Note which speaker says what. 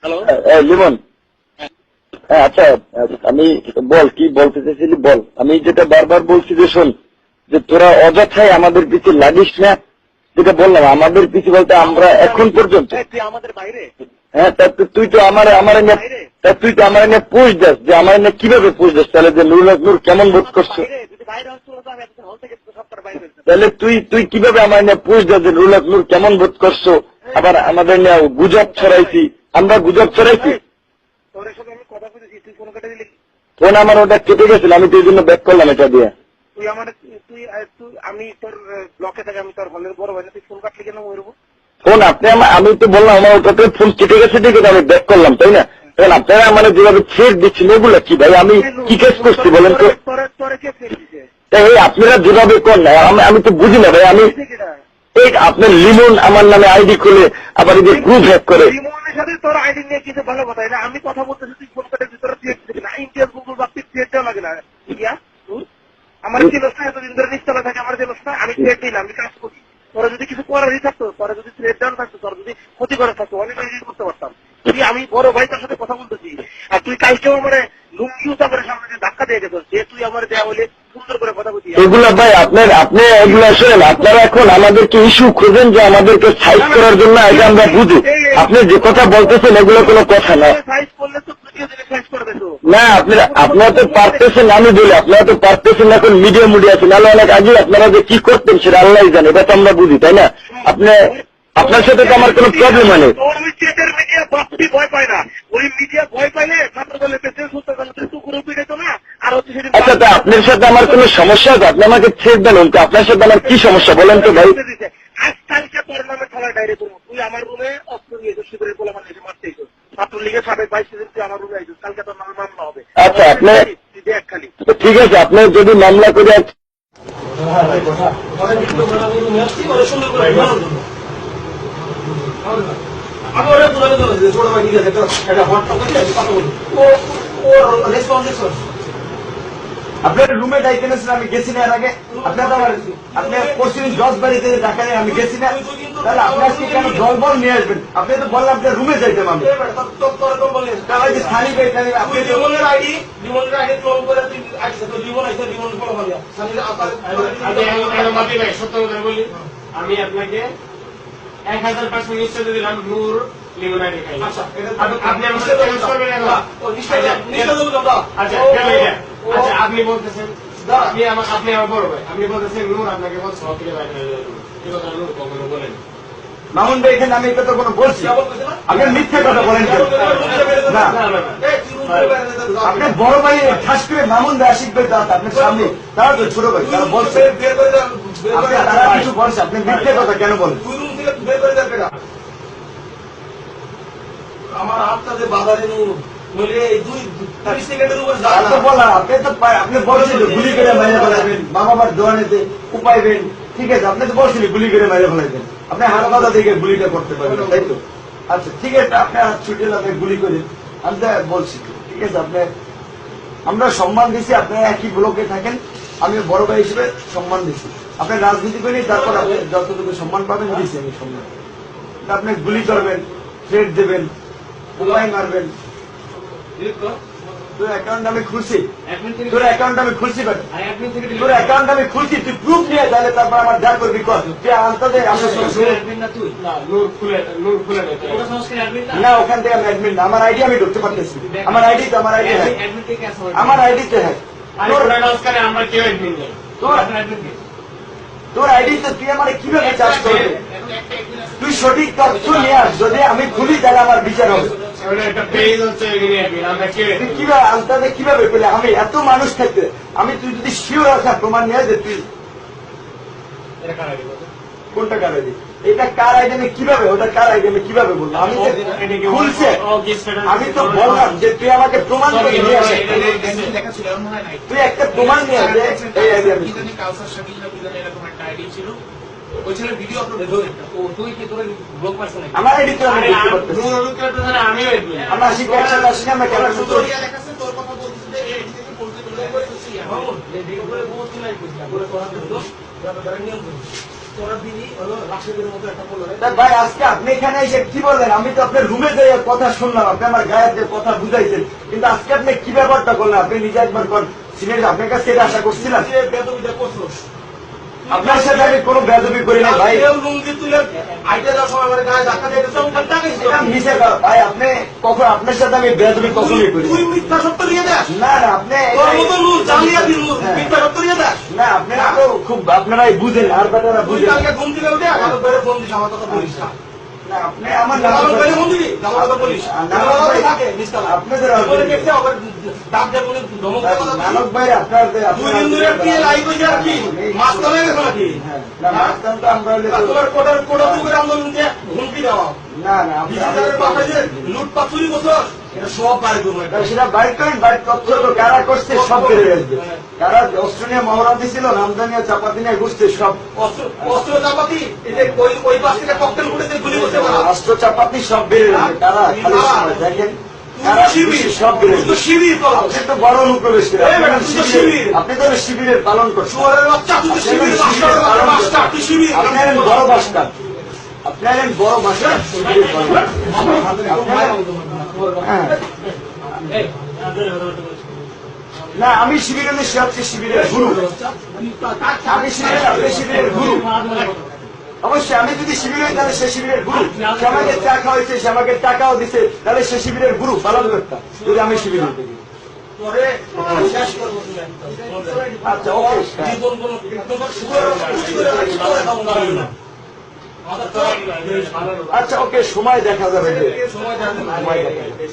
Speaker 1: Hello
Speaker 2: Limon, আচ্ছা আমি বল, কি বলতে চাইছিলি বল। আমি যেটা বারবার বলছি যে শোন, যে তোরা অযথাই আমাদের পিছে লাগিস না। যেটা বললাম আমাদের পিছে বলতে আমরা এখন পর্যন্ত
Speaker 1: আমাদের বাইরে।
Speaker 2: হ্যাঁ, তুই তো আমার তুই তো আমার এনে পোস্ট দাস, যে আমার এনে কিভাবে পোস্ট দাস, তাহলে যে নূর কেমন বোধ করছো, তাহলে তুই কিভাবে আমার এনে পোস্ট দাস যে নূর কেমন বোধ করছো। আবার আমাদের নিয়ে গুজব ছড়াইছি, আমরা গুজব ছড়াইছি। ফোন আমার ওটা কেটে গেছিল, আমি তো এই জন্য ব্যাক করলাম এটা দিয়ে।
Speaker 1: আমি তোর ব্লকে থেকে আমি তোর হলের বড় ভাই, তুই ফোন কাটলি কেন?
Speaker 2: ফোন আপনি আমি তো বললাম আমার ওটাতে ফোন কেটে গেছে দেখে আমি ব্যাক করলাম, তাই না? তখন আপনারা মানে যেভাবে ছেড় দিচ্ছেন এগুলো কি ভাই? আমি কি কেস করছি বলেন তো? এই আপনারা যেভাবে কর না, আমি তো বুঝি না ভাই। আমি এই আপনার লিমন আমার নামে আইডি খুলে আবার এই যে গ্রুপ হ্যাক করে।
Speaker 1: লিমনের সাথে তোর আইডি নিয়ে কিছু ভালো কথা না, আমি কথা বলতেছি, তুই ফোন কাটের ভিতরে দিবি না। ইন্ডিয়ান গুগল বা থ্রেড দেওয়া লাগে না। ইয়া আমার চেলস না, এতদিন ধরে নিচতলা থাকে আমার চেলস না। আমি থ্রেড দিই না, আমি কাজ করি। তোরা যদি কিছু করারই থাকতো, তোরা যদি থ্রেড ডাউন থাকতো, তোরা যদি ক্ষতি করা থাকতো, অনেক আগে করতে পারতাম। তুই আমি বড় ভাই তোর সাথে কথা বলতেছি, আর তুই কালকেও আমার লুঙ্গিও তারপরে সামনে ধাক্কা দিয়ে গেছিস, যে তুই আমার দেওয়া হলে সুন্দর করে কথা বলছি।
Speaker 2: এগুলো ভাই আপনি এগুলো শোনেন, আপনারা এখন আমাদেরকে ইস্যু খুঁজেন যে আমাদেরকে সাইজ করার জন্য, এটা আমরা বুঝি। আপনি যে কথা বলতেছেন এগুলো কোনো কথা না।
Speaker 1: সাইজ করলে তো
Speaker 2: না, আপনারা তো পারতেছেন, আমি বলি আপনারা তো পারতেছেন এখন মিডিয়া আছে, নাহলে অনেক আগে আপনারা যে কি করতেন সেটা আল্লাহ জানে, এটা তো আমরা বুঝি, তাই না? আপনার সাথে তো আমার কোনো প্রবলেম হয় না।
Speaker 1: ভয় পায় না, ওই মিডিয়া ভয় পাইলে ছাত্র দলে পেতে সুস্থ দলে টুকুরও পিড়াইতো না। আর হচ্ছে সেদিন
Speaker 2: আচ্ছা, তা আপনার সাথে আমার কোনো সমস্যা আছে? আপনি আমাকে ছেড়ে দেন, আপনার সাথে আমার কি সমস্যা বলেন তো ভাই?
Speaker 1: আজকালকে তোর নামে খেলায় ডাইরে করবো। তুই আমার রুমে অস্ত্র নিয়েছিস, শিবিরের পোলাপান এসে মারতেই ছাত্রলীগের সাবেক ভাইস প্রেসিডেন্ট, তুই আমার রুমে আইছিস, কালকে তোর নামে মামলা হবে।
Speaker 2: আচ্ছা, আপনি
Speaker 1: দেখ খালি
Speaker 2: ঠিক আছে, আপনি যদি মামলা করে
Speaker 3: আপনার রুমে ডাইতে নিয়েছেন, আমি গেছি না এর আগে। আপনি পশ্চিম জজ বাড়িতে ডাকা নেই, আমি গেছি না। তাহলে আপনি আজকে কেন জল বল নিয়ে আসবেন? আপনি তো বললেন আপনার রুমে যাইতাম আমি। স্থানীয় আপনি
Speaker 4: আমি আপনাকে 1000% নিশ্চয় দিলাম নূর লিমন আইডি খাই। আপনি আমাকে আচ্ছা আপনি বলতেছেন, আপনি আমার বড় ভাই, আপনি বলতেছেন নূর আপনাকে বলছে নূর কখনো বলেন
Speaker 3: মামুন ভাই, এখানে আমি এটা তো কোনো বলছি, আপনি মিথ্যে কথা বলেন। না, আপনি বড় ভাই খাস করে মামুন ভাই আশিক ভাই আপনার সামনে, তারা তো ছোট ভাই, তারা বলছে তারা কিছু বলছে, আপনি মিথ্যে কথা কেন বলেন? আমার হাতটাতে বাধা দিন আপনি বলছেন গুলি করে মাইরে ফেলাবেন, মা বাবার দোয়ানেতে উপাইবেন, ঠিক আছে? আপনি তো বলছেন গুলি করে মাইরে ফেলাবেন, আপনি হাত বাধা থেকে গুলিটা করতে পারবেন, তাই তো? আচ্ছা ঠিক আছে, আপনি হাত ছুটে আপনি গুলি করেন, আমি বলছি ঠিক আছে। আপনি আমরা সম্মান দিচ্ছি, আপনারা একই ব্লকে থাকেন, আমি বড় ভাই হিসেবে সম্মান দিচ্ছি। আপনি রাজনীতি করেন, তারপর আপনি যতটুকু সম্মান পাবেন দিচ্ছি আমি সম্মান। আপনি গুলি করবেন, থ্রেট দেবেন, উপায় মারবেন। তোর অ্যাকাউন্ট আমি খুলছি, তোর অ্যাকাউন্ট আমি খুলছি, তোর অ্যাকাউন্ট আমি খুলছি, তুই প্রুফ নিয়ে তাহলে তারপর আমার যা করবি কর। তুই আনতে না, ওখান থেকে আমি অ্যাডমিন না, আমার আইডি আমি ঢুকতে পারতেছি, আমার আইডি তো আমার আইডি হ্যাঁ, আমার আইডিতে হ্যাঁ। তোর আইডি তো তুই আমার কিভাবে চার্জ করবি? তুই সঠিক তথ্য নিয়ে আস, যদি আমি খুলি তাহলে আমার বিচার হবে। কিভাবে আনতে কিভাবে পেলে? আমি এত মানুষ থাকতে আমি, তুই যদি শিওর আসা প্রমাণ নিয়ে যে তুই কোনটা কার আইডি, এটা কার আইডি আমি কিভাবে, ওটা কার আইডি আমি কিভাবে বলবো? আমি খুলছে, আমি তো বললাম যে তুই আমাকে প্রমাণ করে নিয়ে আসে, তুই একটা প্রমাণ নিয়ে আসে। এই আইডি আমি আমার আইডি তো আমি আমার শিক্ষা আসি আমরা কেন
Speaker 4: করার দিনই হলো রাশেদের মতো একটা বললো
Speaker 3: তা ভাই আজকে আপনি এখানে এসে কি বললেন? আমি তো আপনার রুমে যাই কথা শুনলাম, আপনি আমার গায়ের যে কথা বুঝাইছেন, কিন্তু আজকে আপনি কি ব্যাপারটা করলেন? আপনি নিজে একবার সিনিয়র, আপনার কাছে এটা আশা করছিলাম।
Speaker 4: বেদবিটা করছো
Speaker 3: আপনার সাথে আমি কোনো বেয়াদবি করি না ভাই।
Speaker 4: লুঙ্গি তুলে আইটা যাওয়ার সময় আমার গায়ে ধাক্কা দিয়ে দিচ্ছ, আমি টাকা
Speaker 3: এটা মিশে ভাই, আপনি কখন আপনার সাথে আমি বেয়াদবি কখনই করি
Speaker 4: তুই মিথ্যা সত্য নিয়ে দেখ
Speaker 3: না। না আপনি
Speaker 4: তোর মতো লুজ জালিয়াতি লুজ
Speaker 3: হ্যাঁ।
Speaker 4: মিথ্যা সত্য নিয়ে দেখ
Speaker 3: না, আপনারা তো খুব আপনারাই বুঝেন, আর বেটারা
Speaker 4: তুই
Speaker 3: বুঝেন
Speaker 4: কালকে ঘুম থেকে উঠে আমার বেড়ে ফোন দিস, আমার কথা বলিস না।
Speaker 3: না। আপনি আমার
Speaker 4: আমার বেড়ে ফোন দিবি, আমার কথা বলিস না। আমার কথা থাকে নিস্তালা।
Speaker 3: আপনাদের
Speaker 4: বলে গেছে আবার ডাক দিয়ে বলে ধমক দিয়ে কথা বলিস।
Speaker 3: নানক ভাই আপনার
Speaker 4: দুই দিন ধরে কি লাইভ হয়েছে আর কি মাছ তলে গেছে নাকি? তোমার কোটার কোটা যুগের আন্দোলন যে হুমকি দেওয়া
Speaker 3: না না
Speaker 4: বিশেষজ্ঞের বাসায় যে লুটপাট চুরি করছো এটা সব বাড়ি করবো এটা।
Speaker 3: সেটা বাইর করেন, বাইর তথ্য তো কারা করছে সব বেড়ে আসবে। কারা অস্ত্র নিয়ে মহড়া দিছিল, নামদানিয়া চাপাতি নিয়ে ঘুরছে সব
Speaker 4: অস্ত্র চাপাতি এই যে ওই পাশ থেকে ককটেল ফুটেছে গুলি করতে পারা
Speaker 3: অস্ত্র চাপাতি সব বেড়ে যাবে। কারা খালি সময় দেখেন, কারা শিবির সব বেড়ে যাবে।
Speaker 4: শিবির করা
Speaker 3: আপনি তো বড় অনুপ্রবেশ করে
Speaker 4: এই বেটা, তুই তো শিবির।
Speaker 3: আপনি তো শিবিরের পালন করছেন।
Speaker 4: শুয়ারের বাচ্চা তুই তো শিবির মাস্টার তুই শিবির
Speaker 3: আপনি হলেন বড় বাস্টার, আপনি হলেন বড় বাস্টার শিবিরের পালন। হ্যাঁ। না আমি শিবিরের সে হচ্ছে শিবিরের গুরু। আমি শিবিরের, আপনি শিবিরের গুরু। অবশ্যই আমি যদি শিবির হই তাহলে সে শিবিরের গুরু। সে আমাকে চা খাওয়াইছে, সে আমাকে টাকাও দিছে, তাহলে সে শিবিরের গুরু পালন করতাম যদি আমি শিবির হইতে।
Speaker 4: পরে শেষ করবো তুমি
Speaker 3: আচ্ছা ওকে।
Speaker 4: জীবন কোনো তোমার শুয়ারের কুচি করে রাখি তোরে খাবো না
Speaker 3: আচ্ছা ওকে, সময় দেখা যাবে।
Speaker 4: সময়
Speaker 3: সময় দেখা যাবে।